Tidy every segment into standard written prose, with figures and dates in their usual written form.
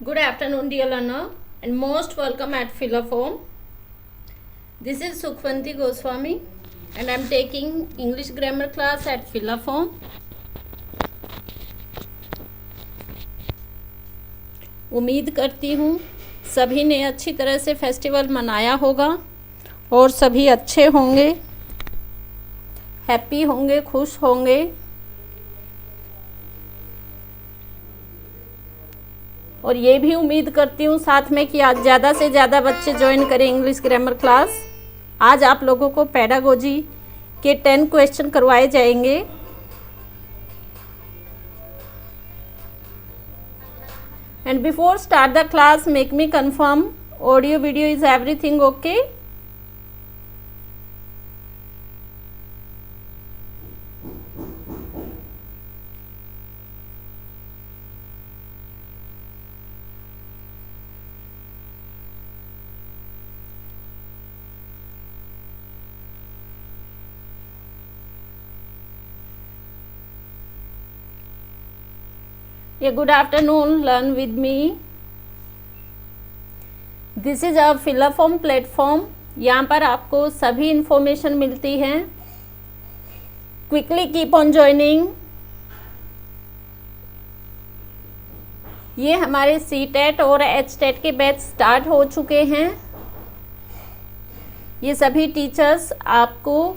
Good afternoon, dear learner, and most welcome at Philophone. This is Sukhvanti Goswami, and I'm taking English grammar class at Philophone. उम्मीद करती हूँ सभी ने अच्छी तरह से फेस्टिवल मनाया होगा और सभी अच्छे होंगे, हैप्पी होंगे, खुश होंगे। और ये भी उम्मीद करती हूँ साथ में कि आज ज़्यादा से ज़्यादा बच्चे ज्वाइन करें इंग्लिश ग्रामर क्लास। आज आप लोगों को पेडागोजी के 10 क्वेश्चन करवाए जाएंगे। And before start the class make me confirm audio video is everything okay. Good afternoon, learn with me. This is a Philophone platform. यहाँ पर आपको सभी इंफॉर्मेशन मिलती हैं। Quickly keep on joining. ये हमारे CTET और HTET के बैच स्टार्ट हो चुके हैं। ये सभी टीचर्स आपको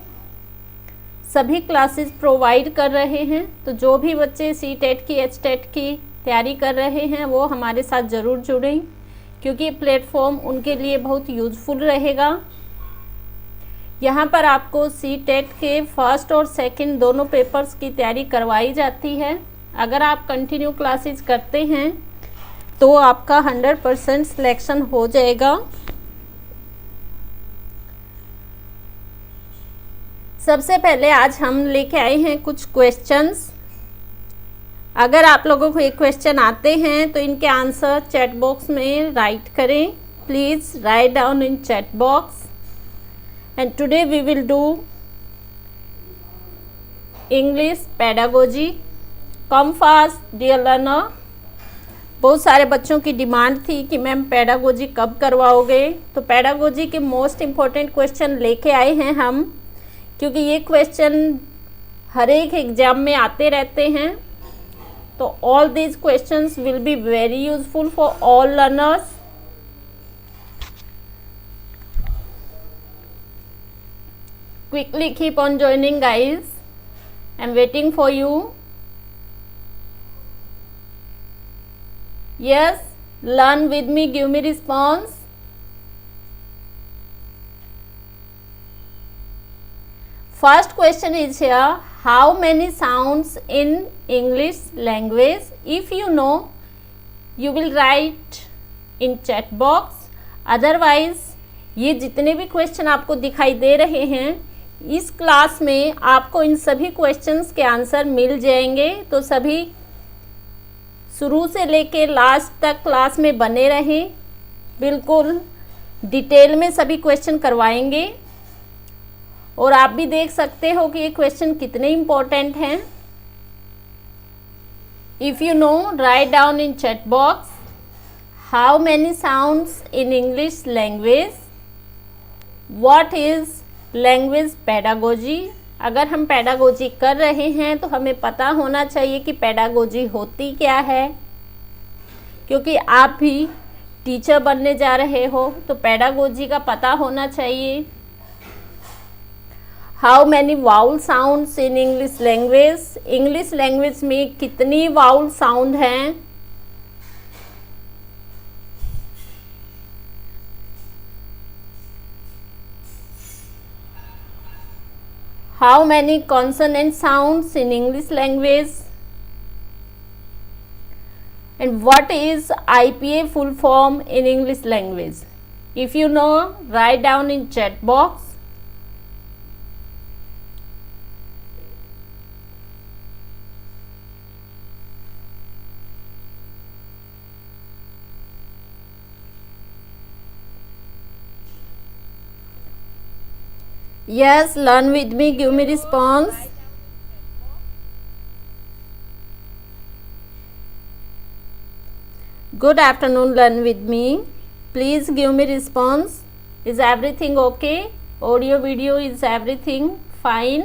सभी क्लासेस प्रोवाइड कर रहे हैं, तो जो भी बच्चे CTET की HTET की तैयारी कर रहे हैं वो हमारे साथ ज़रूर जुड़ें, क्योंकि ये प्लेटफॉर्म उनके लिए बहुत यूज़फुल रहेगा। यहाँ पर आपको CTET के फर्स्ट और सेकंड दोनों पेपर्स की तैयारी करवाई जाती है। अगर आप कंटिन्यू क्लासेस करते हैं तो आपका 100% सिलेक्शन हो जाएगा। सबसे पहले आज हम लेके आए हैं कुछ क्वेश्चंस। अगर आप लोगों को ये क्वेश्चन आते हैं तो इनके आंसर चैट बॉक्स में राइट करें। Please write down in chat box. And today we will do English pedagogy. Come fast dear learner. बहुत सारे बच्चों की डिमांड थी कि मैम पेडागोजी कब करवाओगे, तो पेडागोजी के मोस्ट इम्पोर्टेंट क्वेश्चन लेके आए हैं हम, क्योंकि ये क्वेश्चन हर एक एग्जाम में आते रहते हैं। तो all these questions will be very useful for all learners. Quickly keep on joining guys, I am waiting for you. Yes, learn with me, give me response. First question is here, how many sounds in English language? If you know, you will write in chat box. Otherwise, ये जितने भी question आपको दिखाई दे रहे हैं इस class में आपको इन सभी क्वेश्चंस के आंसर मिल जाएंगे। तो सभी शुरू से लेके लास्ट तक क्लास में बने रहें, बिल्कुल डिटेल में सभी क्वेश्चन करवाएंगे। और आप भी देख सकते हो कि ये क्वेश्चन कितने इम्पोर्टेंट हैं। If you know, write down in chat box how many sounds in English language, what is language pedagogy. अगर हम पेडागोजी कर रहे हैं तो हमें पता होना चाहिए कि पेडागोजी होती क्या है, क्योंकि आप भी टीचर बनने जा रहे हो तो पेडागोजी का पता होना चाहिए। How many vowel sounds in English language, English language में कितनी वाउल साउंड हैं। How many consonant sounds in English language, and what is IPA full form in English language. If you know, write down in chat box. Yes, learn with me, give me response. Good afternoon, learn with me. Please give me response. Is everything okay? Audio, video, is everything fine?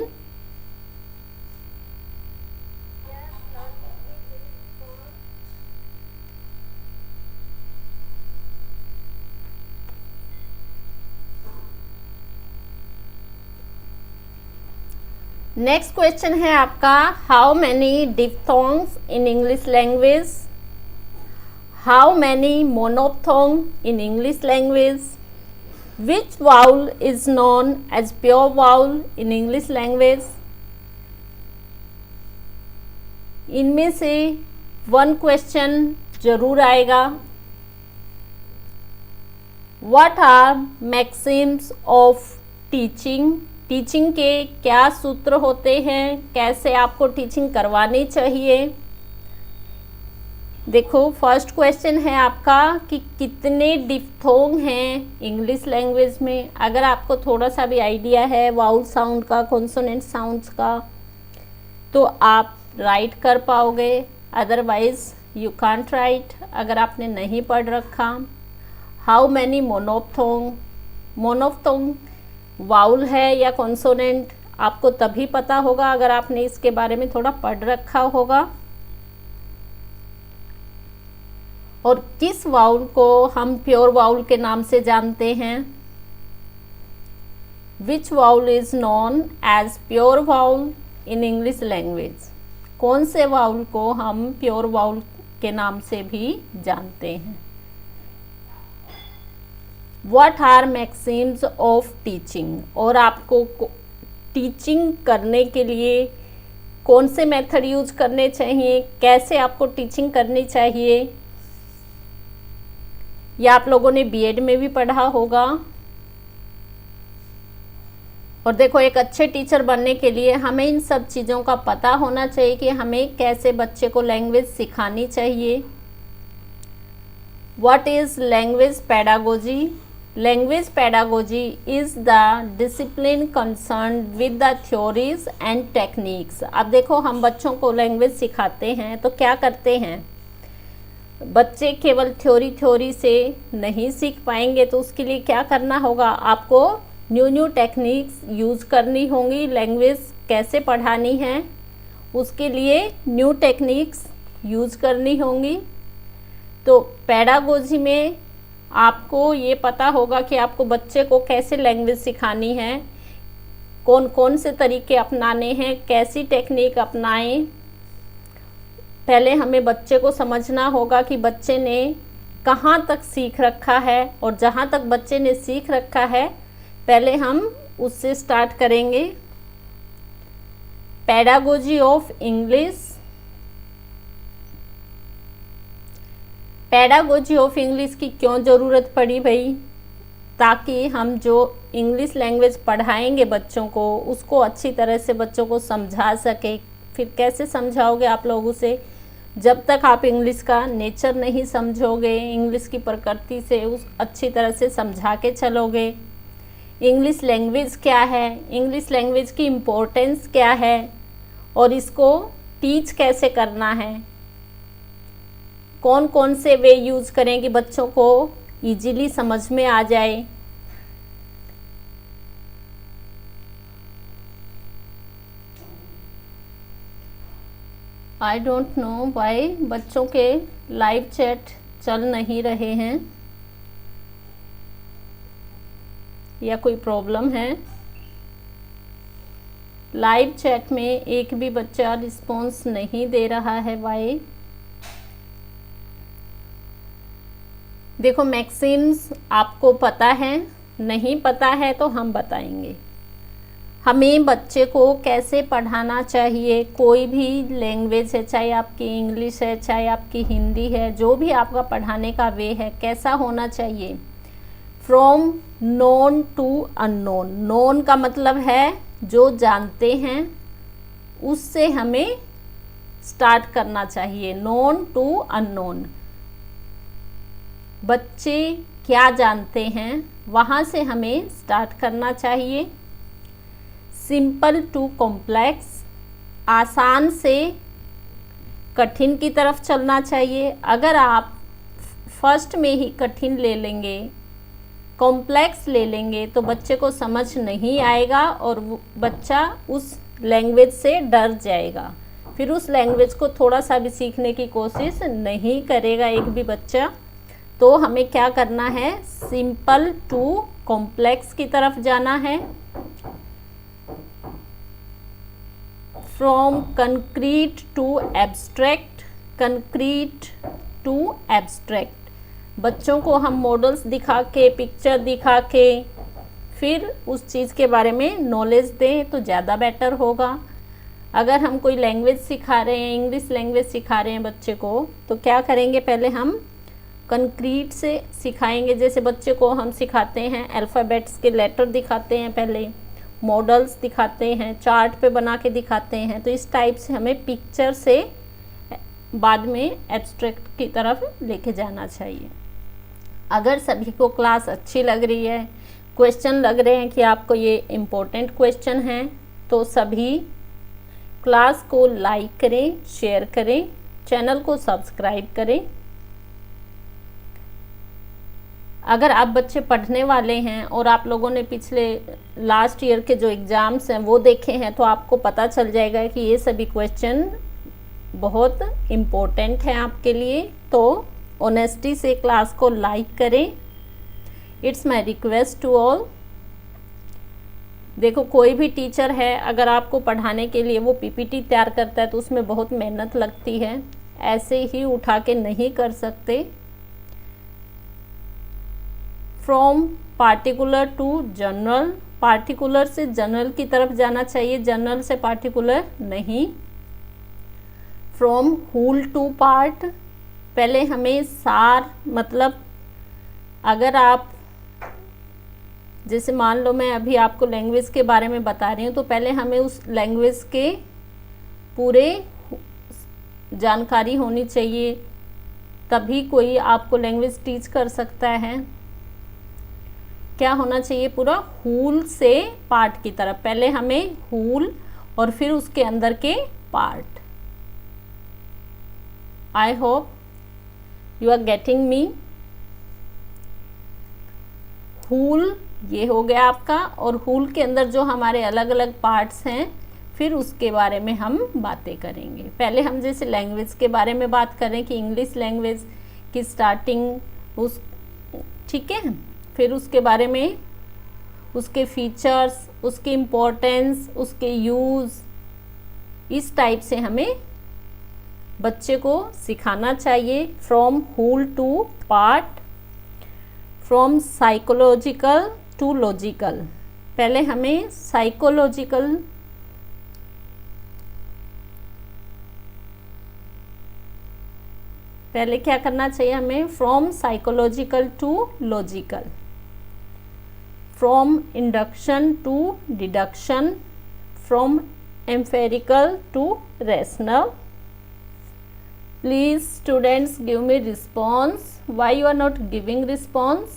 Next question है आपका, how many diphthongs in English language, how many monophthong in English language, which vowel is known as pure vowel in English language. इनमें से one question जरूर आएगा। What are maxims of teaching, teaching के क्या सूत्र होते हैं, कैसे आपको टीचिंग करवानी चाहिए। देखो फर्स्ट क्वेश्चन है आपका कि कितने डिप्थोंग हैं इंग्लिश लैंग्वेज में। अगर आपको थोड़ा सा भी आइडिया है वाउल साउंड का, कॉन्सोनेंट साउंड्स का, तो आप राइट कर पाओगे, अदरवाइज यू कांट राइट अगर आपने नहीं पढ़ रखा। हाउ मैनी मोनोप्थोंग, मोनोप्थोंग वाउल है या कॉन्सोनेंट आपको तभी पता होगा अगर आपने इसके बारे में थोड़ा पढ़ रखा होगा। और किस वाउल को हम प्योर वाउल के नाम से जानते हैं। Which vowel is known as pure vowel in English language, कौन से वाउल को हम प्योर वाउल के नाम से भी जानते हैं। What are maxims of teaching, और आपको टीचिंग करने के लिए कौन से मेथड यूज करने चाहिए, कैसे आपको टीचिंग करनी चाहिए। या आप लोगों ने बीएड में भी पढ़ा होगा। और देखो एक अच्छे टीचर बनने के लिए हमें इन सब चीज़ों का पता होना चाहिए कि हमें कैसे बच्चे को लैंग्वेज सिखानी चाहिए। What is language pedagogy, language pedagogy is the discipline concern with the theories and techniques. अब देखो हम बच्चों को लैंग्वेज सिखाते हैं तो क्या करते हैं, बच्चे केवल थ्योरी से नहीं सीख पाएंगे, तो उसके लिए क्या करना होगा, आपको न्यू टेक्निक्स यूज़ करनी होंगी। लैंग्वेज कैसे पढ़ानी है उसके लिए न्यू टेक्निक्स यूज़ करनी होंगी। तो पेडागोजी में आपको ये पता होगा कि आपको बच्चे को कैसे लैंग्वेज सिखानी है, कौन कौन से तरीके अपनाने हैं, कैसी टेक्निक अपनाएं। पहले हमें बच्चे को समझना होगा कि बच्चे ने कहाँ तक सीख रखा है, और जहाँ तक बच्चे ने सीख रखा है पहले हम उससे स्टार्ट करेंगे। Pedagogy of English, pedagogy of English की क्यों ज़रूरत पड़ी भाई, ताकि हम जो इंग्लिश लैंग्वेज पढ़ाएंगे बच्चों को उसको अच्छी तरह से बच्चों को समझा सके। फिर कैसे समझाओगे आप लोग उसे, जब तक आप इंग्लिश का नेचर नहीं समझोगे, इंग्लिश की प्रकृति से उस अच्छी तरह से समझा के चलोगे। इंग्लिश लैंग्वेज क्या है, इंग्लिश लैंग्वेज की इम्पोर्टेंस क्या है, और इसको टीच कैसे करना है, कौन कौन से वे यूज़ करें कि बच्चों को इजीली समझ में आ जाए। आई डोंट नो वाई बच्चों के लाइव चैट चल नहीं रहे हैं या कोई प्रॉब्लम है। लाइव चैट में एक भी बच्चा रिस्पॉन्स नहीं दे रहा है, वाई। देखो मैक्सिम्स आपको पता है, नहीं पता है तो हम बताएंगे। हमें बच्चे को कैसे पढ़ाना चाहिए, कोई भी लैंग्वेज है, चाहे आपकी इंग्लिश है, चाहे आपकी हिंदी है, जो भी आपका पढ़ाने का वे है, कैसा होना चाहिए। From known to unknown, known का मतलब है जो जानते हैं उससे हमें स्टार्ट करना चाहिए। नोन टू अननोन, बच्चे क्या जानते हैं वहाँ से हमें स्टार्ट करना चाहिए। सिंपल टू कॉम्प्लेक्स, आसान से कठिन की तरफ चलना चाहिए। अगर आप फर्स्ट में ही कठिन ले लेंगे, कॉम्प्लेक्स ले लेंगे, तो बच्चे को समझ नहीं आएगा और बच्चा उस लैंग्वेज से डर जाएगा, फिर उस लैंग्वेज को थोड़ा सा भी सीखने की कोशिश नहीं करेगा एक भी बच्चा। तो हमें क्या करना है, सिंपल टू कॉम्प्लेक्स की तरफ जाना है। From concrete to abstract, concrete to abstract. बच्चों को हम मॉडल्स दिखा के, पिक्चर दिखा के फिर उस चीज़ के बारे में नॉलेज दें तो ज़्यादा बेटर होगा। अगर हम कोई लैंग्वेज सिखा रहे हैं, इंग्लिश लैंग्वेज सिखा रहे हैं बच्चे को, तो क्या करेंगे, पहले हम कंक्रीट से सिखाएंगे। जैसे बच्चे को हम सिखाते हैं अल्फ़ाबेट्स के लेटर दिखाते हैं, पहले मॉडल्स दिखाते हैं, चार्ट पे बना के दिखाते हैं, तो इस टाइप से हमें पिक्चर से बाद में एब्स्ट्रैक्ट की तरफ लेके जाना चाहिए। अगर सभी को क्लास अच्छी लग रही है, क्वेश्चन लग रहे हैं कि आपको ये इम्पोर्टेंट क्वेश्चन हैं, तो सभी क्लास को लाइक करें, शेयर करें, चैनल को सब्सक्राइब करें। अगर आप बच्चे पढ़ने वाले हैं और आप लोगों ने पिछले लास्ट ईयर के जो एग्ज़ाम्स हैं वो देखे हैं, तो आपको पता चल जाएगा कि ये सभी क्वेश्चन बहुत इम्पोर्टेंट हैं आपके लिए। तो ऑनेस्टी से क्लास को लाइक करें, it's my request to all. देखो, कोई भी टीचर है, अगर आपको पढ़ाने के लिए वो पीपीटी तैयार करता है तो उसमें बहुत मेहनत लगती है, ऐसे ही उठा के नहीं कर सकते। From particular to general, particular से जनरल की तरफ जाना चाहिए, जनरल से पार्टिकुलर नहीं। फ्रॉम होल टू पार्ट, पहले हमें सार, मतलब अगर आप, जैसे मान लो मैं अभी आपको लैंग्वेज के बारे में बता रही हूँ, तो पहले हमें उस लैंग्वेज के पूरे जानकारी होनी चाहिए, तभी कोई आपको लैंग्वेज टीच कर सकता है। क्या होना चाहिए, पूरा होल से पार्ट की तरफ, पहले हमें होल और फिर उसके अंदर के part. I hope you are getting me. Whole ये हो गया आपका, और होल के अंदर जो हमारे अलग अलग पार्ट्स हैं, फिर उसके बारे में हम बातें करेंगे। पहले हम जैसे लैंग्वेज के बारे में बात करें कि इंग्लिश लैंग्वेज की स्टार्टिंग उस, ठीक है, फिर उसके बारे में, उसके फीचर्स, उसकी इम्पोर्टेंस, उसके यूज़, इस टाइप से हमें बच्चे को सिखाना चाहिए। From whole to part, from psychological to logical, पहले हमें साइकोलॉजिकल, पहले क्या करना चाहिए हमें, from psychological to logical, from induction to deduction, from empirical to rational. Please students give me response. Why you are not giving response?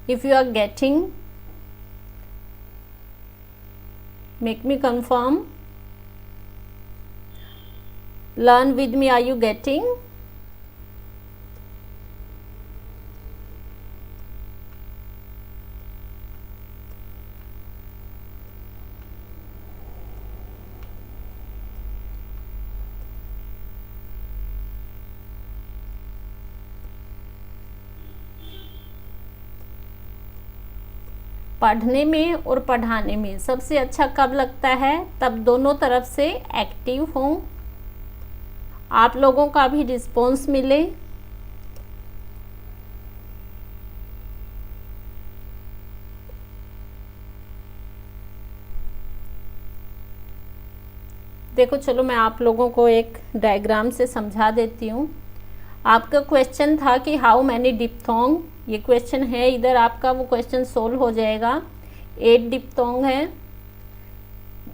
If you are getting, make me confirm. Learn with me. Are you getting? पढ़ने में और पढ़ाने में सबसे अच्छा कब लगता है, तब दोनों तरफ से एक्टिव हों, आप लोगों का भी रिस्पॉन्स मिले। देखो, चलो मैं आप लोगों को एक डायग्राम से समझा देती हूँ। आपका क्वेश्चन था कि हाउ मैनी डिप्थोंग, ये क्वेश्चन है इधर आपका, वो क्वेश्चन सोल्व हो जाएगा। 8 डिप्थोंग है।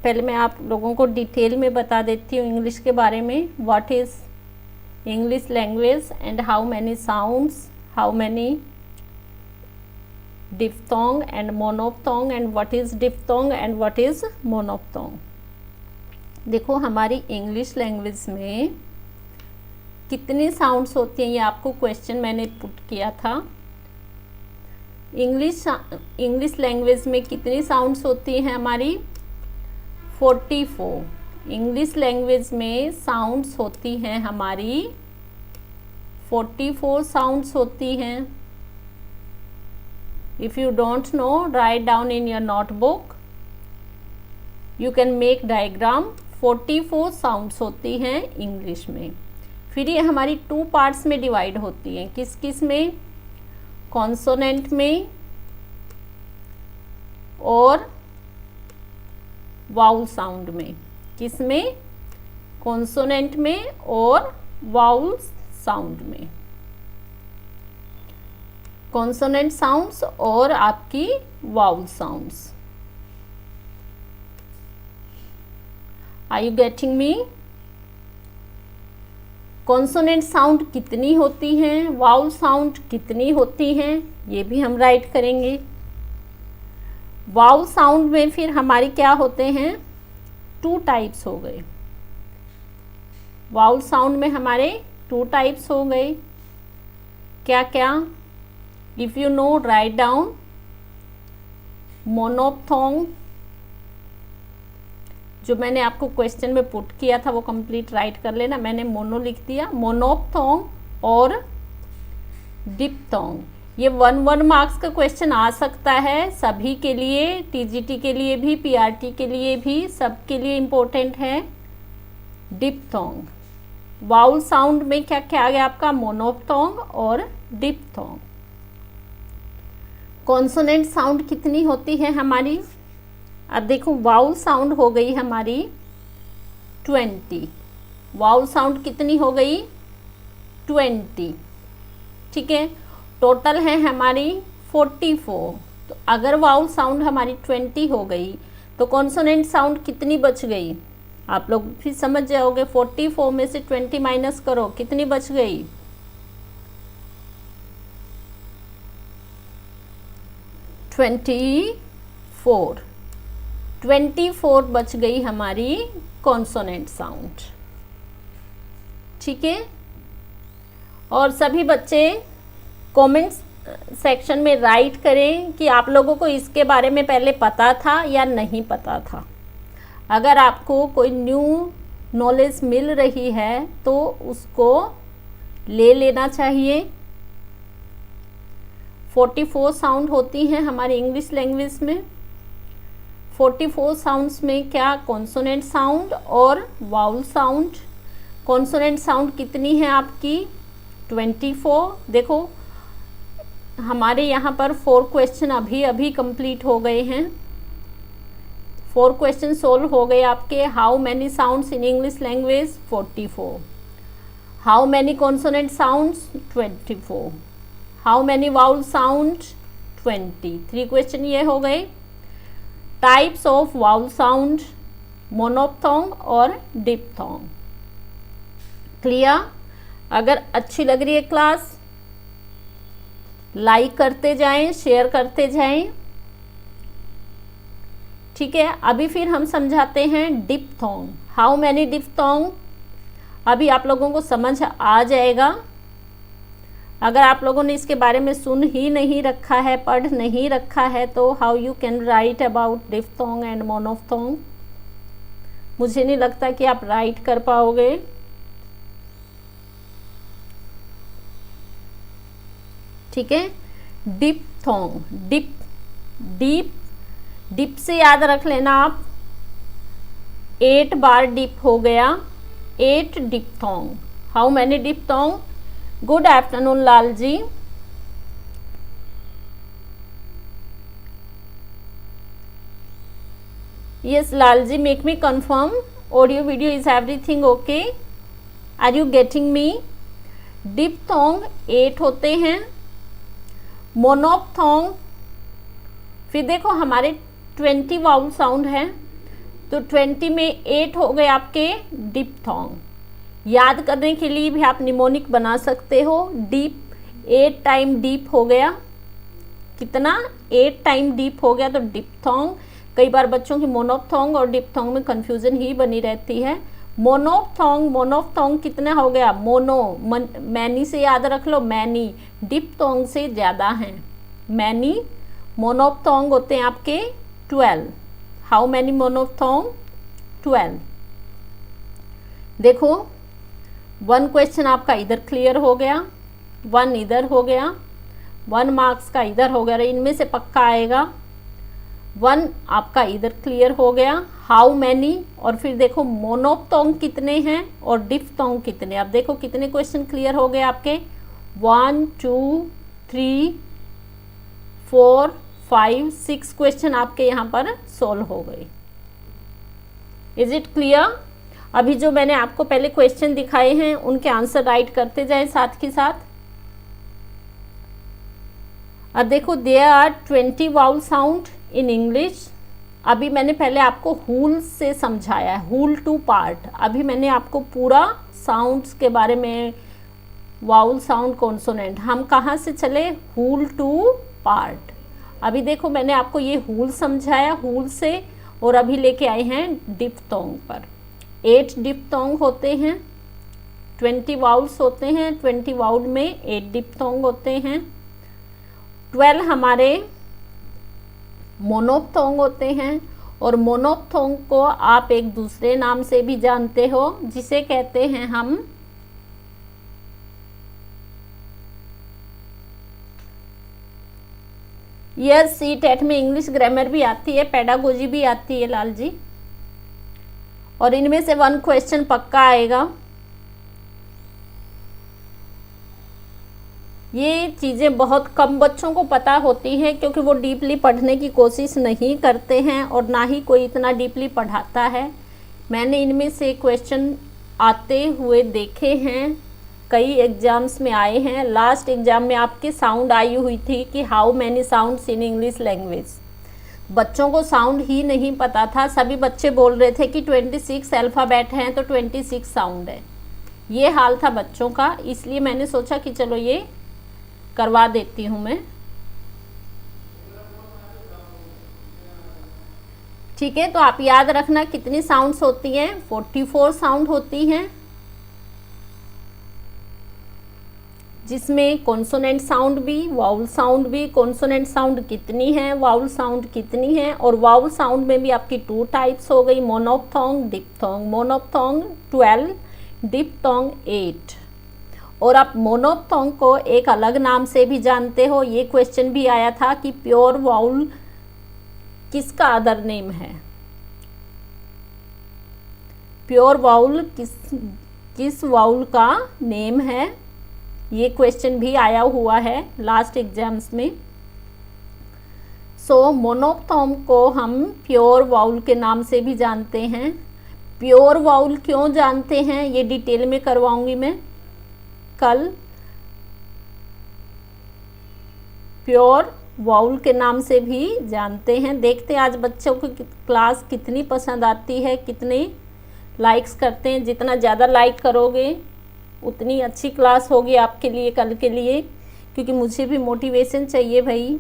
पहले मैं आप लोगों को डिटेल में बता देती हूँ इंग्लिश के बारे में। What is English language and how many sounds, how many diphthong and monophthong, and what is diphthong and what is monophthong. देखो हमारी इंग्लिश लैंग्वेज में कितनी साउंड्स होती हैं, ये आपको क्वेश्चन मैंने पुट किया था। इंग्लिश लैंग्वेज में कितनी साउंड्स होती हैं हमारी? 44। इंग्लिश लैंग्वेज में साउंड्स होती हैं हमारी 44 साउंड्स होती हैं। If you don't know, write down in your notebook, you can make diagram. 44 sounds होती हैं इंग्लिश में। फिर ये हमारी 2 पार्ट्स में डिवाइड होती हैं। किस किस में? कॉन्सोनेंट में और वाउल साउंड में। किस में? कॉन्सोनेंट में और वाउल साउंड में। कॉन्सोनेंट साउंड्स और आपकी vowel sounds. Are you getting me? Consonant sound कितनी होती हैं, वाउल साउंड कितनी होती हैं, ये भी हम राइट करेंगे। वाउल साउंड में फिर हमारी क्या होते हैं? 2 टाइप्स हो गए। वाउल साउंड में हमारे 2 टाइप्स हो गए। क्या क्या? If you know, write down. Monophthong, जो मैंने आपको क्वेश्चन में पुट किया था वो कंप्लीट राइट कर लेना। मैंने मोनो लिख दिया। मोनोप्थोंग और डिप्थोंग। ये 1 मार्क्स का क्वेश्चन आ सकता है सभी के लिए, टीजीटी के लिए भी, पीआरटी के लिए भी, सबके लिए इम्पोर्टेंट है। डिप्थोंग। वाउल साउंड में क्या क्या आ गया आपका? मोनोप्थोंग और डिप्थोंग। कॉन्सोनेंट साउंड कितनी होती है हमारी? अब देखो, वाउल साउंड हो गई हमारी 20। वाउल साउंड कितनी हो गई? 20। ठीक है, टोटल है हमारी 44। तो अगर वाउल साउंड हमारी 20 हो गई तो कॉन्सोनेंट साउंड कितनी बच गई? आप लोग फिर समझ जाओगे। 44 में से 20 माइनस करो, कितनी बच गई? 24। 24 बच गई हमारी कॉन्सोनेंट साउंड। ठीक है, और सभी बच्चे कमेंट्स सेक्शन में राइट करें कि आप लोगों को इसके बारे में पहले पता था या नहीं पता था। अगर आपको कोई न्यू नॉलेज मिल रही है तो उसको ले लेना चाहिए। 44 साउंड होती हैं हमारी इंग्लिश लैंग्वेज में। 44 साउंड्स में क्या? कॉन्सोनेंट साउंड और वाउल साउंड। कॉन्सोनेंट साउंड कितनी है आपकी? 24। देखो हमारे यहाँ पर 4 क्वेश्चन अभी अभी कंप्लीट हो गए हैं। 4 क्वेश्चन सोल्व हो गए आपके। How many sounds in English language? 44। How many consonant sounds? 24। How many vowel sound? 20। 3 question ये हो गए। टाइप्स ऑफ वाउल साउंड, मोनोप्थोंग और डिप्थोंग। क्लियर? अगर अच्छी लग रही है क्लास, लाइक करते जाएं, शेयर करते जाएं। ठीक है, अभी फिर हम समझाते हैं डिप्थोंग। How many diphthong? अभी आप लोगों को समझ आ जाएगा। अगर आप लोगों ने इसके बारे में सुन ही नहीं रखा है, पढ़ नहीं रखा है, तो how you can write about diphthong and monophthong? मुझे नहीं लगता कि आप राइट कर पाओगे। ठीक है, डिप्थोंग। डिप से याद रख लेना आप। 8 बार डिप हो गया, 8 diphthong. How many diphthong? Good afternoon Lal ji. Yes Lal ji, make me confirm audio video is everything okay? Are you getting me? Diphthong 8 होते हैं। मोनोप्थोंग, फिर देखो हमारे 20 वाउल साउंड है, तो 20 में 8 हो गए आपके डिप्थोंग। याद करने के लिए भी आप निमोनिक बना सकते हो। डीप 8 टाइम डीप हो गया। कितना? 8 टाइम डीप हो गया, तो डिप्थोंग। कई बार बच्चों की मोनोप्थोंग और डिप्थोंग में कन्फ्यूज़न ही बनी रहती है। मोनोप्थोंग कितना हो गया, मैनी से याद रख लो, मैनी, डिप्थोंग से ज़्यादा हैं, मैनी। मोनोप्थोंग होते हैं आपके 12। How many monophthong, 12। देखो 1 क्वेश्चन आपका इधर क्लियर हो गया, 1 इधर हो गया, 1 मार्क्स का इधर हो गया, इनमें से पक्का आएगा। 1 आपका इधर क्लियर हो गया, हाउ मैनी, और फिर देखो मोनोप्थोंग कितने हैं और डिप्थोंग कितने। अब देखो कितने क्वेश्चन क्लियर हो गए आपके, 1 2 3 4 5 6 क्वेश्चन आपके यहाँ पर सोल्व हो गए। Is it clear? अभी जो मैंने आपको पहले क्वेश्चन दिखाए हैं उनके आंसर राइट करते जाएं साथ के साथ। अब देखो there are 20 vowel sound in English. अभी मैंने पहले आपको हुल से समझाया है, हुल टू पार्ट। अभी मैंने आपको पूरा साउंड्स के बारे में, वाउल साउंड, कॉन्सोनेंट, हम कहाँ से चले, हुल टू पार्ट। अभी देखो मैंने आपको ये हुल समझाया, हुल से, और अभी लेके आए हैं डिप्थोंग पर। 8 डिप्थोंग होते हैं, 20 वाउल्स होते हैं, 20 वाउल में 8 डिप्थोंग होते हैं, 12 हमारे मोनोप्थोंग होते हैं। और मोनोप्थोंग को आप एक दूसरे नाम से भी जानते हो, जिसे कहते हैं हम यस, CTET में इंग्लिश ग्रामर भी आती है, पेडागोजी भी आती है लाल जी, और इनमें से 1 क्वेश्चन पक्का आएगा। ये चीज़ें बहुत कम बच्चों को पता होती हैं, क्योंकि वो डीपली पढ़ने की कोशिश नहीं करते हैं और ना ही कोई इतना डीपली पढ़ाता है। मैंने इनमें से क्वेश्चन आते हुए देखे हैं, कई एग्जाम्स में आए हैं। लास्ट एग्जाम में आपकी साउंड आई हुई थी कि how many sounds in English language. बच्चों को साउंड ही नहीं पता था, सभी बच्चे बोल रहे थे कि 26 अल्फ़ाबेट हैं तो 26 साउंड है। ये हाल था बच्चों का, इसलिए मैंने सोचा कि चलो ये करवा देती हूँ मैं। ठीक है, तो आप याद रखना कितनी साउंड्स होती हैं, 44 साउंड होती हैं, जिसमें कॉन्सोनेंट साउंड भी, वाउल साउंड भी। कॉन्सोनेंट साउंड कितनी है, वाउल साउंड कितनी है, और वाउल साउंड में भी आपकी 2 टाइप्स हो गई, मोनोप्थोंग, डिप्थोंग। मोनोप्थोंग 12, डिप्थोंग 8। और आप मोनोप्थोंग को एक अलग नाम से भी जानते हो। ये क्वेश्चन भी आया था कि प्योर वाउल किसका अदर नेम है, प्योर वाउल किस वाउल का नेम है। ये क्वेश्चन भी आया हुआ है लास्ट एग्जाम्स में। सो मोनोप्थोंग को हम प्योर वाउल के नाम से भी जानते हैं। प्योर वाउल क्यों जानते हैं ये डिटेल में करवाऊंगी मैं कल। प्योर वाउल के नाम से भी जानते हैं। देखते हैं आज बच्चों को क्लास कितनी पसंद आती है, कितने लाइक्स करते हैं। जितना ज़्यादा लाइक करोगे उतनी अच्छी क्लास होगी आपके लिए कल के लिए, क्योंकि मुझे भी मोटिवेशन चाहिए भाई।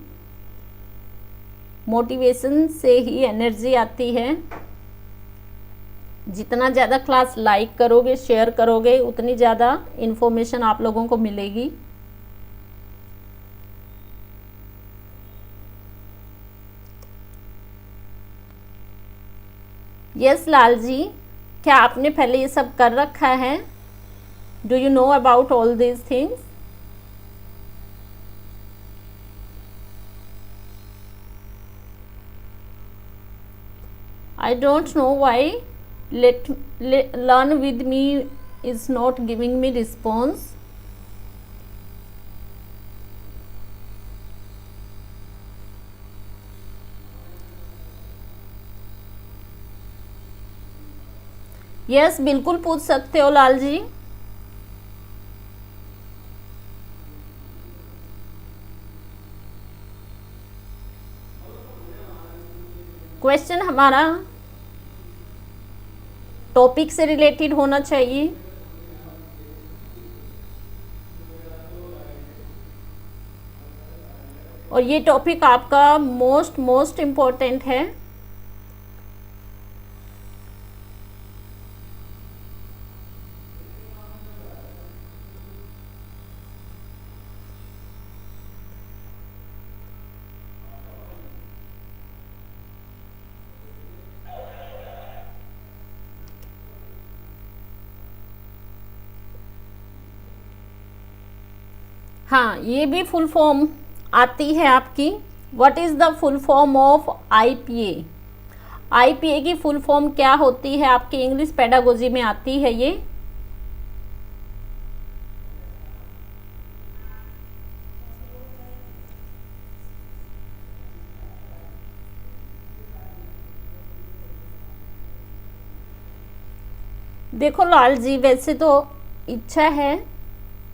मोटिवेशन से ही एनर्जी आती है। जितना ज़्यादा क्लास लाइक करोगे, शेयर करोगे, उतनी ज़्यादा इन्फॉर्मेशन आप लोगों को मिलेगी। यस लाल जी, क्या आपने पहले ये सब कर रखा है? Do you know about all these things? I don't know why learn with me is not giving me response. Yes, बिल्कुल पूछ सकते हो लाल जी। क्वेश्चन हमारा टॉपिक से रिलेटेड होना चाहिए। और ये टॉपिक आपका मोस्ट इम्पोर्टेंट है। हाँ, ये भी फुल फॉर्म आती है आपकी। What is the full form of IPA? IPA की फुल फॉर्म क्या होती है? आपकी इंग्लिश पेडागोजी में आती है ये। देखो लाल जी, वैसे तो इच्छा है,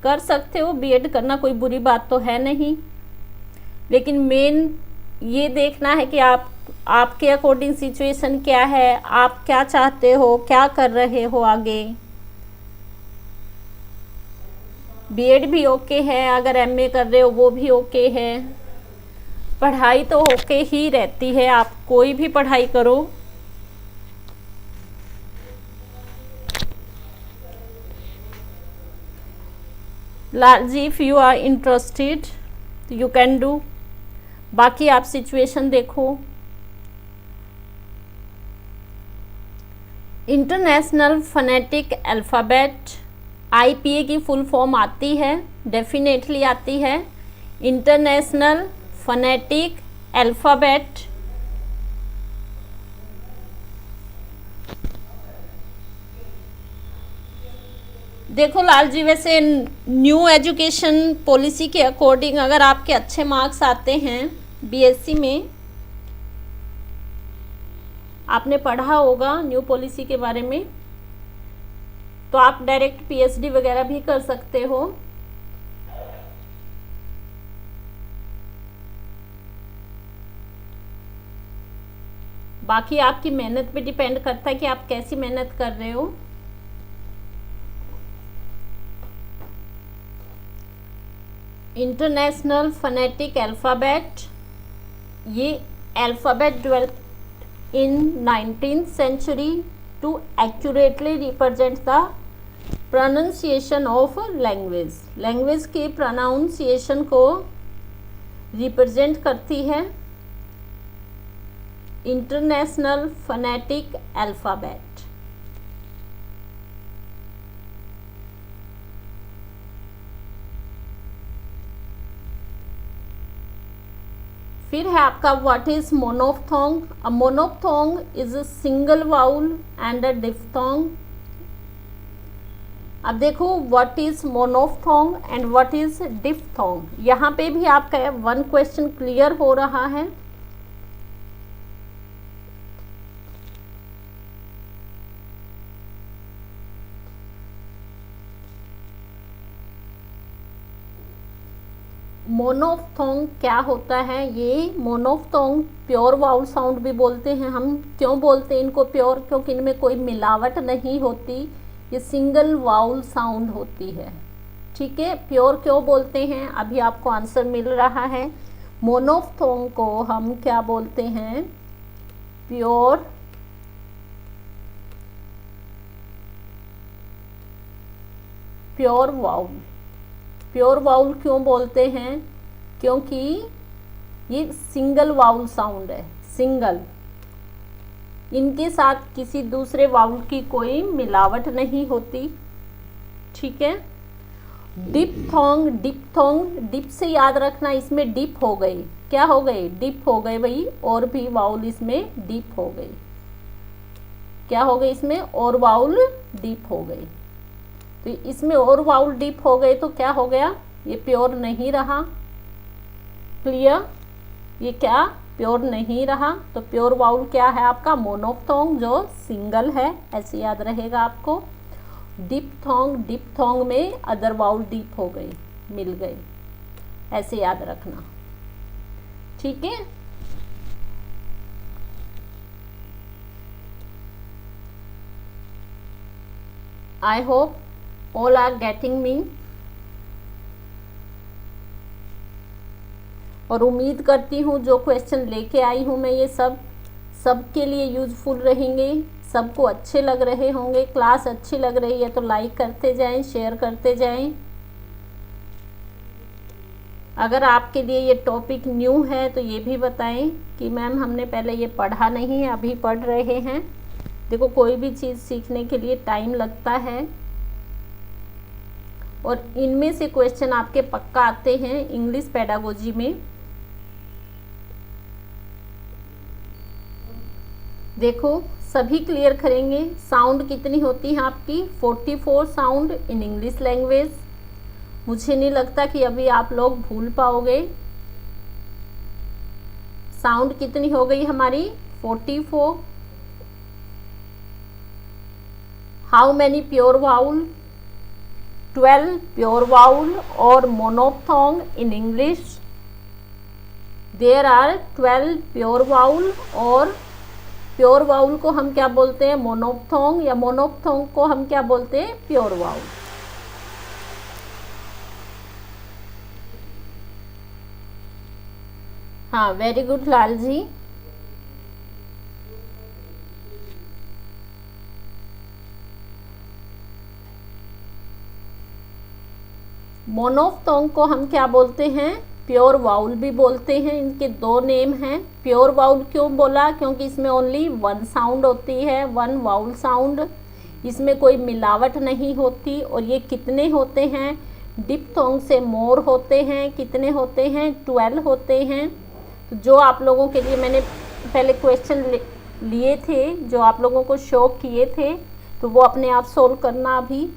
कर सकते हो, बीएड करना कोई बुरी बात तो है नहीं, लेकिन मेन ये देखना है कि आपके अकॉर्डिंग सिचुएशन क्या है, आप क्या चाहते हो, क्या कर रहे हो आगे। बीएड भी ओके है, अगर एमए कर रहे हो वो भी ओके है। पढ़ाई तो ओके ही रहती है, आप कोई भी पढ़ाई करो। Lal ji, if you are interested you can do. बाकी आप सिचुएशन देखो। इंटरनेशनल फोनेटिक अल्फ़ाबेट, आईपीए की फुल फॉर्म आती है, डेफिनेटली आती है। International phonetic alphabet. देखो लाल जी, वैसे न्यू एजुकेशन पॉलिसी के अकॉर्डिंग अगर आपके अच्छे मार्क्स आते हैं बीएससी में, आपने पढ़ा होगा न्यू पॉलिसी के बारे में, तो आप डायरेक्ट पीएचडी वगैरह भी कर सकते हो। बाकी आपकी मेहनत पे डिपेंड करता है कि आप कैसी मेहनत कर रहे हो। इंटरनेशनल फोनेटिक अल्फ़ाबेट, ये alphabet developed in 19th century to accurately represent the pronunciation of language. Language के प्रोनाउंसिएशन को रिप्रेजेंट करती है इंटरनेशनल फोनेटिक अल्फ़ाबेट। फिर है आपका what is monophthong. A monophthong is a single vowel and a diphthong. अब देखो what is monophthong and what is diphthong. यहाँ पे भी आपका वन क्वेश्चन क्लियर हो रहा है। मोनोफ्थोंग क्या होता है? ये मोनोफ्थोंग प्योर वाउल साउंड भी बोलते हैं। हम क्यों बोलते हैं इनको प्योर? क्योंकि इनमें कोई मिलावट नहीं होती, ये सिंगल वाउल साउंड होती है। ठीक है, प्योर क्यों बोलते हैं अभी आपको आंसर मिल रहा है। मोनोफ्थोंग को हम क्या बोलते हैं? Pure vowel. प्योर वाउल क्यों बोलते हैं? क्योंकि ये सिंगल वाउल साउंड है, सिंगल, इनके साथ किसी दूसरे वाउल की कोई मिलावट नहीं होती। ठीक है। डिप्थोंग, डिप्थोंग, डिप से याद रखना, इसमें डिप हो गई। क्या हो गई? डिप हो गए भाई, और भी वाउल इसमें डिप हो गई। क्या हो गई इसमें? और वाउल डिप हो गई। तो इसमें और वाउल डिप हो गए तो क्या हो गया? ये प्योर नहीं रहा। क्लियर? ये क्या प्योर नहीं रहा। तो प्योर वाउल क्या है आपका? मोनोफ्थोंग, जो सिंगल है, ऐसे याद रहेगा आपको। डिप्थोंग, डिप्थोंग में अदर वाउल डिप हो गई, मिल गई, ऐसे याद रखना। ठीक है। I hope all are getting me। और उम्मीद करती हूँ जो क्वेश्चन लेके आई हूँ मैं, ये सबके लिए यूजफुल रहेंगे, सबको अच्छे लग रहे होंगे। क्लास अच्छी लग रही है तो लाइक करते जाएं, शेयर करते जाएं। अगर आपके लिए ये टॉपिक न्यू है तो ये भी बताएं कि मैम हमने पहले ये पढ़ा नहीं है, अभी पढ़ रहे हैं। देखो कोई भी चीज़ सीखने के लिए टाइम लगता है, और इनमें से क्वेश्चन आपके पक्का आते हैं इंग्लिश पेडागोजी में। देखो सभी क्लियर करेंगे। साउंड कितनी होती है आपकी? 44 साउंड इन इंग्लिश लैंग्वेज। मुझे नहीं लगता कि अभी आप लोग भूल पाओगे। साउंड कितनी हो गई हमारी? 44। How many pure vowel? 12 pure vowel और monophthong in English. There are 12 pure vowel, और प्योर वाउल को हम क्या बोलते हैं? मोनोप्थोंग, या मोनोप्थोंग को हम क्या बोलते हैं? Pure vowel. हाँ, वेरी गुड लाल जी। मोनोप्थोंग को हम क्या बोलते हैं? प्योर वाउल भी बोलते हैं। इनके दो नेम हैं। प्योर वाउल क्यों बोला? क्योंकि इसमें ओनली वन साउंड होती है, वन वाउल साउंड। इसमें कोई मिलावट नहीं होती। और ये कितने होते हैं? डिप्थोंग से मोर होते हैं। कितने होते हैं? 12 होते हैं। तो जो आप लोगों के लिए मैंने पहले क्वेश्चन लिए थे, जो आप लोगों को शो किए थे, तो वो अपने आप सोल्व करना। अभी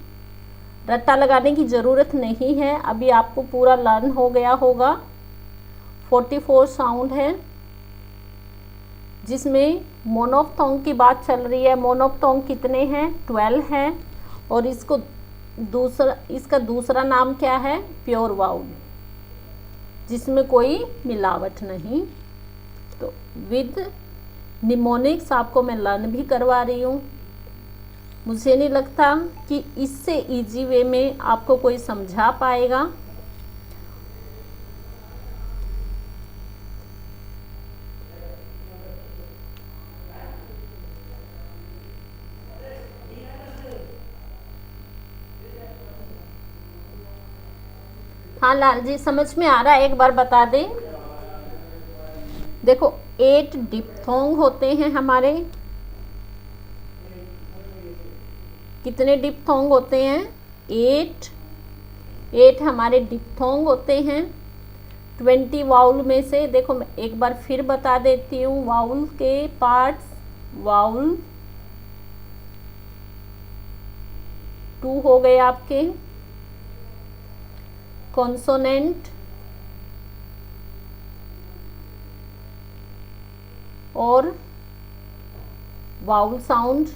रट्टा लगाने की ज़रूरत नहीं है, अभी आपको पूरा लर्न हो गया होगा। 44 साउंड है, जिसमें मोनोप्थोंग की बात चल रही है। मोनोप्थोंग कितने हैं? 12 हैं। और इसका दूसरा नाम क्या है? प्योर वाउल, जिसमें कोई मिलावट नहीं। तो विद निमोनिक्स आपको मैं लर्न भी करवा रही हूँ। मुझे नहीं लगता कि इससे इजी वे में आपको कोई समझा पाएगा। हाँ लाल जी, समझ में आ रहा है? एक बार बता दें। देखो 8 डिप्थोंग होते हैं हमारे। कितने डिप्थोंग होते हैं? 8 हमारे डिप्थोंग होते हैं। 20 वाउल में से, देखो मैं एक बार फिर बता देती हूँ वाउल के पार्ट्स। वाउल 2 हो गए आपके। कॉन्सोनेंट और वाउल साउंड।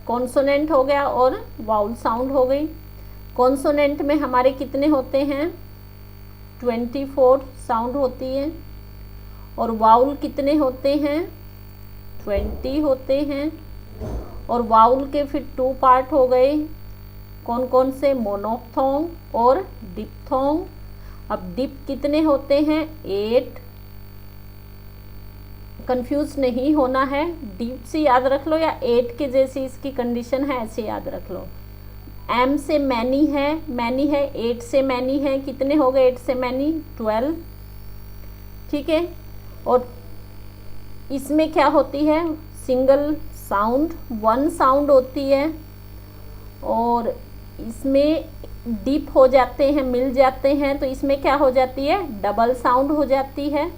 कॉन्सोनेंट हो गया और वाउल साउंड हो गई। कॉन्सोनेंट में हमारे कितने होते हैं? 24 साउंड होती है। और वाउल कितने होते हैं? 20 होते हैं। और वाउल के फिर 2 पार्ट हो गए। कौन कौन से? मोनोप्थोंग और डिप्थोंग। अब डिप कितने होते हैं? 8। कंफ्यूज नहीं होना है, डीप से याद रख लो, या 8 के जैसी इसकी कंडीशन है ऐसे याद रख लो। एम से मैनी है, 8 से मैनी है। कितने हो गए 8 से मैनी? 12। ठीक है। और इसमें क्या होती है? सिंगल साउंड, वन साउंड होती है। और इसमें डीप हो जाते हैं, मिल जाते हैं, तो इसमें क्या हो जाती है? डबल साउंड हो जाती है।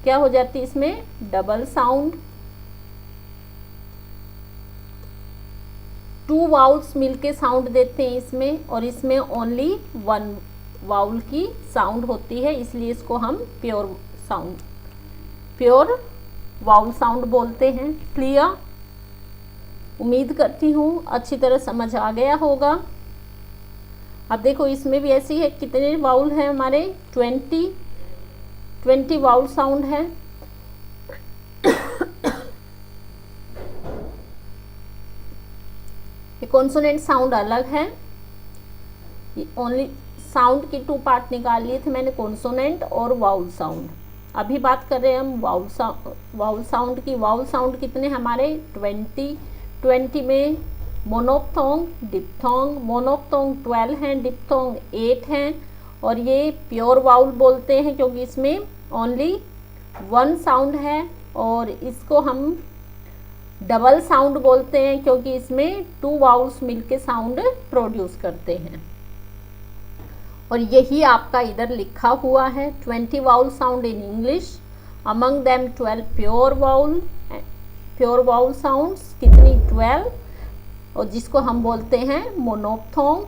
क्या हो जाती है इसमें? Double sound. 2 वाउल्स मिलके साउंड देते हैं इसमें, और इसमें ओनली 1 वाउल की साउंड होती है, इसलिए इसको हम प्योर वाउल साउंड बोलते हैं। क्लियर? उम्मीद करती हूँ अच्छी तरह समझ आ गया होगा। अब देखो इसमें भी ऐसी है। कितने वाउल हैं हमारे? 20 वाउल साउंड है। ये कॉन्सोनेंट साउंड अलग है। ये ओनली साउंड की 2 पार्ट निकाल लिए थे मैंने, कॉन्सोनेंट और वाउल साउंड। अभी बात कर रहे हैं हम वाउल साउंड की। वाउल साउंड कितने हमारे? 20 में मोनोप्थोंग, डिप्थोंग। मोनोप्थोंग 12 हैं, डिप्थोंग 8 हैं। और ये प्योर वाउल बोलते हैं क्योंकि इसमें ओनली 1 साउंड है। और इसको हम डबल साउंड बोलते हैं क्योंकि इसमें 2 वाउल्स मिलके साउंड प्रोड्यूस करते हैं। और यही आपका इधर लिखा हुआ है 20 vowel sound in English, among them 12 pure vowel sounds, कितनी 12, और जिसको हम बोलते हैं मोनोप्थोंग,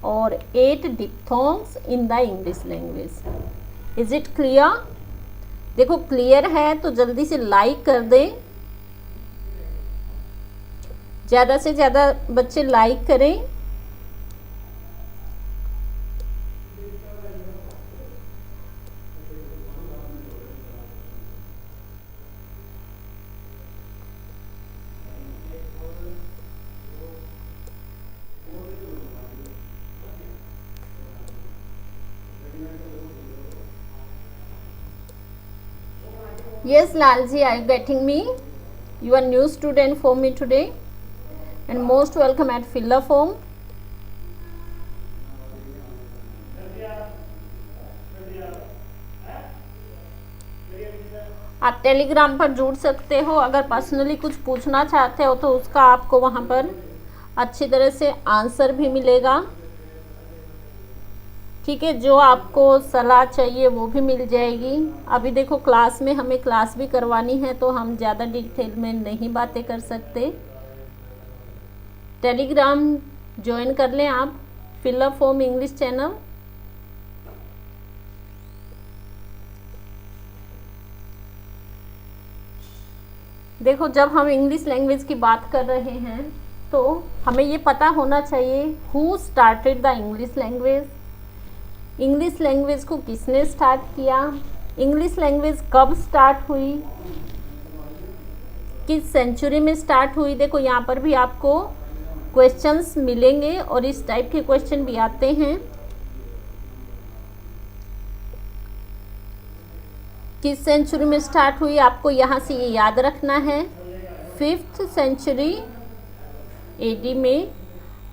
और 8 diphthongs in the English language. Is it clear? देखो क्लियर है तो जल्दी से लाइक कर दें, ज़्यादा से ज़्यादा बच्चे लाइक करें। Yes, Lalji, are you getting me? You are new student for me today, and most welcome at Filler Form. आप टेलीग्राम पर जुड़ सकते हो, अगर पर्सनली कुछ पूछना चाहते हो तो उसका आपको वहाँ पर अच्छी तरह से आंसर भी मिलेगा। ठीक है, जो आपको सलाह चाहिए वो भी मिल जाएगी। अभी देखो क्लास में हमें क्लास भी करवानी है तो हम ज़्यादा डिटेल में नहीं बातें कर सकते। टेलीग्राम ज्वाइन कर लें आप, फिलर फॉर्म इंग्लिश चैनल। देखो जब हम इंग्लिश लैंग्वेज की बात कर रहे हैं तो हमें ये पता होना चाहिए who started the English language. English language को किसने स्टार्ट किया, इंग्लिश लैंग्वेज कब स्टार्ट हुई, किस सेंचुरी में स्टार्ट हुई। देखो यहाँ पर भी आपको क्वेश्चंस मिलेंगे और इस टाइप के क्वेश्चन भी आते हैं। किस सेंचुरी में स्टार्ट हुई, आपको यहाँ से ये याद रखना है। 5th सेंचुरी AD में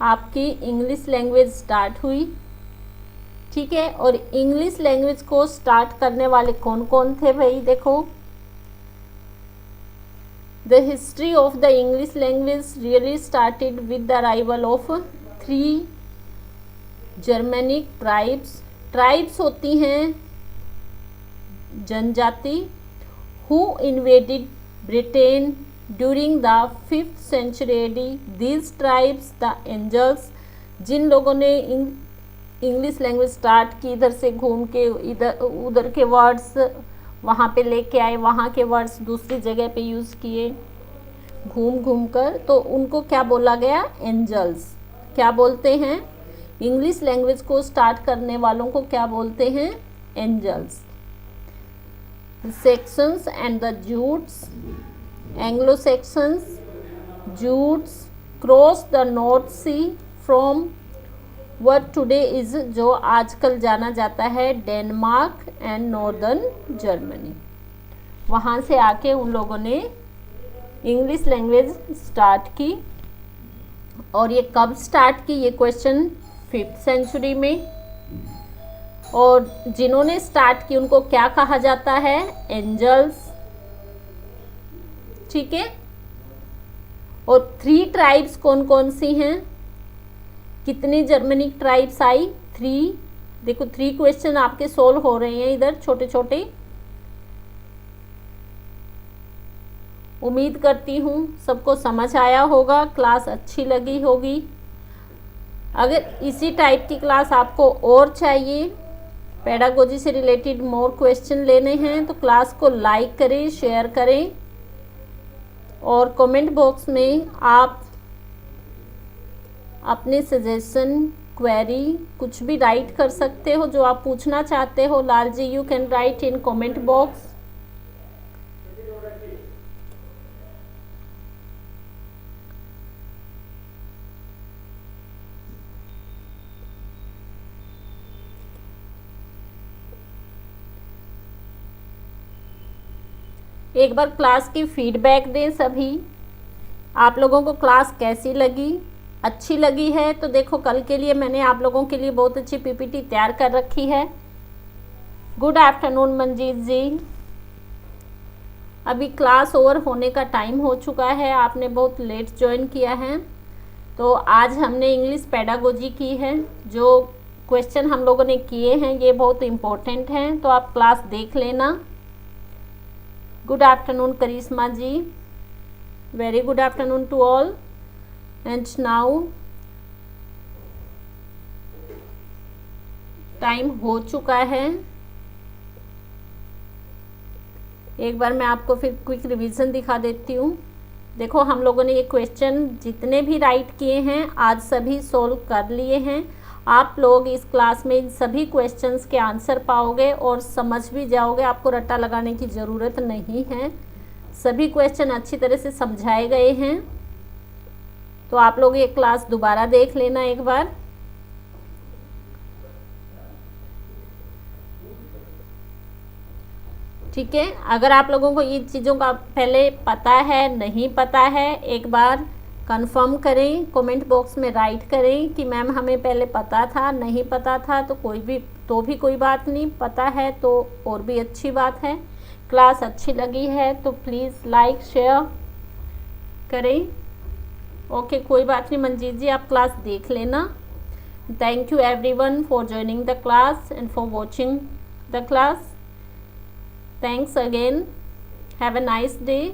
आपकी इंग्लिश लैंग्वेज स्टार्ट हुई। ठीक है, और इंग्लिश लैंग्वेज को स्टार्ट करने वाले कौन कौन थे भाई? देखो, the history of the English language really started with the arrival of 3 Germanic tribes होती हैं जनजाति, who invaded Britain during the 5th century AD। These tribes the Angles, जिन लोगों ने इंग्लिश लैंग्वेज स्टार्ट की, इधर से घूम के इधर उधर के वर्ड्स वहाँ पे लेके आए, वहाँ के वर्ड्स दूसरी जगह पे यूज़ किए घूम कर, तो उनको क्या बोला गया? एंजल्स। क्या बोलते हैं? इंग्लिश लैंग्वेज को स्टार्ट करने वालों को क्या बोलते हैं? Angles. Saxons and the Jutes, Anglo Saxons, Jutes cross the North Sea from what today is, जो आजकल जाना जाता है डेनमार्क एंड नॉर्दर्न जर्मनी। वहाँ से आके उन लोगों ने इंग्लिश लैंग्वेज स्टार्ट की। और ये कब स्टार्ट की? ये क्वेश्चन 5th सेंचुरी में। और जिन्होंने स्टार्ट की उनको क्या कहा जाता है? एंजल्स। ठीक है, और 3 ट्राइब्स कौन कौन सी हैं? कितनी जर्मनिक ट्राइब्स आई? 3। देखो 3 क्वेश्चन आपके सोल्व हो रहे हैं इधर छोटे छोटे। उम्मीद करती हूँ सबको समझ आया होगा, क्लास अच्छी लगी होगी। अगर इसी टाइप की क्लास आपको और चाहिए, पेडागोजी से रिलेटेड मोर क्वेश्चन लेने हैं, तो क्लास को लाइक करें, शेयर करें, और कमेंट बॉक्स में आप अपने सजेशन, क्वेरी कुछ भी राइट कर सकते हो जो आप पूछना चाहते हो। लाल जी, you can write in comment box. एक बार क्लास की फीडबैक दें सभी, आप लोगों को क्लास कैसी लगी? अच्छी लगी है तो देखो कल के लिए मैंने आप लोगों के लिए बहुत अच्छी PPT तैयार कर रखी है। गुड आफ्टरनून मंजीत जी। अभी क्लास ओवर होने का टाइम हो चुका है, आपने बहुत लेट ज्वाइन किया है। तो आज हमने इंग्लिश पेडागोजी की है। जो क्वेश्चन हम लोगों ने किए हैं ये बहुत इम्पोर्टेंट हैं, तो आप क्लास देख लेना। Good afternoon Karishma ji, very good afternoon to all. And now time हो चुका है। एक बार मैं आपको फिर क्विक रिवीजन दिखा देती हूँ। देखो, हम लोगों ने ये क्वेश्चन जितने भी राइट किए हैं आज सभी सोल्व कर लिए हैं। आप लोग इस क्लास में इन सभी क्वेश्चंस के आंसर पाओगे और समझ भी जाओगे, आपको रट्टा लगाने की ज़रूरत नहीं है। सभी क्वेश्चन अच्छी तरह से समझाए गए हैं। तो आप लोग ये क्लास दोबारा देख लेना एक बार। ठीक है, अगर आप लोगों को इन चीज़ों का पहले पता है, नहीं पता है, एक बार कंफर्म करें, कमेंट बॉक्स में राइट करें कि मैम हमें पहले पता था, नहीं पता था। तो कोई बात नहीं, पता है तो और भी अच्छी बात है। क्लास अच्छी लगी है तो प्लीज़ लाइक शेयर करें। ओके, कोई बात नहीं मंजीत जी, आप क्लास देख लेना। Thank you everyone for joining the class and for watching the class. Thanks again. Have a nice day.